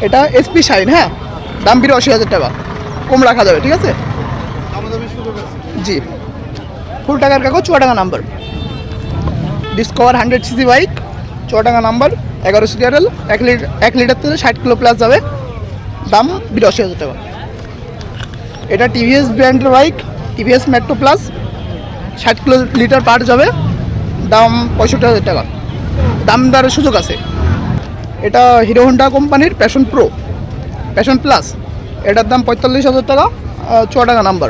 এটা SP shine, হ্যাঁ, দাম ৮২,০০০ টাকা, কম রাখা যাবে, ঠিক আছে। জি, ফুল টাকার কাগজ, Chuadanga number. Discover 100cc bike, Chuadanga number, 11 serial, 1 litre তেলে 60 কিলো প্লাস যাবে, দাম ৮২,০০০ টাকা। এটা টিভিএস ব্র্যান্ডের bike, TVS metro plus, 60 litre per যাবে, দাম 65,০০০ টাকা, দাম দরের সুযোগ আছে। এটা হিরো হোন্ডা কোম্পানির প্যাশন প্রো, প্যাশন প্লাস, এটার দাম ৪৫,০০০ টাকা, চুয়াডাঙ্গা নাম্বার,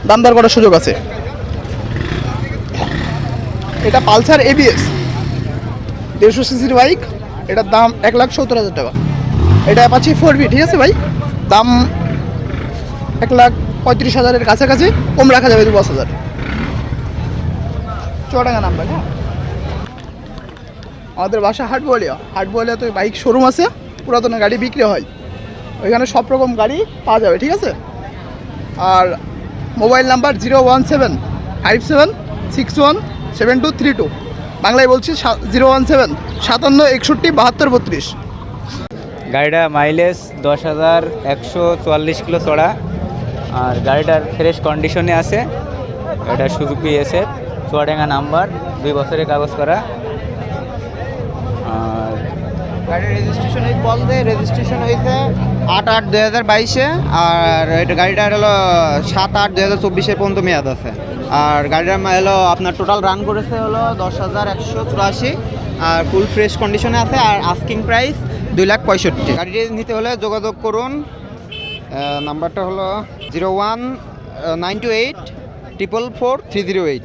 দাম দর করার সুযোগ আছে। এটা পালসার এবিএস ১৫০সিসির বাইক, এটার দাম ১,৭০,০০০ টাকা। এটা অ্যাপাচি 4V, ঠিক আছে ভাই, দাম ১,৩৫,০০০-এর কাছাকাছি, কম রাখা যাবে ২-৫,০০০, চুয়াডাঙ্গা নাম্বার। হ্যাঁ, আমাদের বাসা হাটবোয়ালিয়া তো বাইক শোরুম আছে, পুরাতন গাড়ি বিক্রি হয়, ওইখানে সব রকম গাড়ি পাওয়া যাবে, ঠিক আছে। আর মোবাইল নাম্বার 01757617232, বাংলায় বলছি 01757617232। গাড়িটা মাইলেজ 10,144 কিলো চড়া, আর গাড়িটার ফ্রেশ কন্ডিশনে আছে। এটা সুজুকি এসএফ, চুয়াডাঙ্গা নাম্বার, 2 বছরের কাগজ করা। আর গাড়ির রেজিস্ট্রেশন রেজিস্ট্রেশন হয়েছে 8/8/2022-এ, আর এটা গাড়িটার হলো 7/8/2024 পর্যন্ত মেয়াদ আছে। আর গাড়িটার হলো আপনার টোটাল রান করেছে হলো 10,184, আর ফুল ফ্রেশ কন্ডিশনে আছে। আর আস্কিং প্রাইস 2,65,000। গাড়িটি নিতে হলে যোগাযোগ করুন, নাম্বারটা হলো 01928 444 308।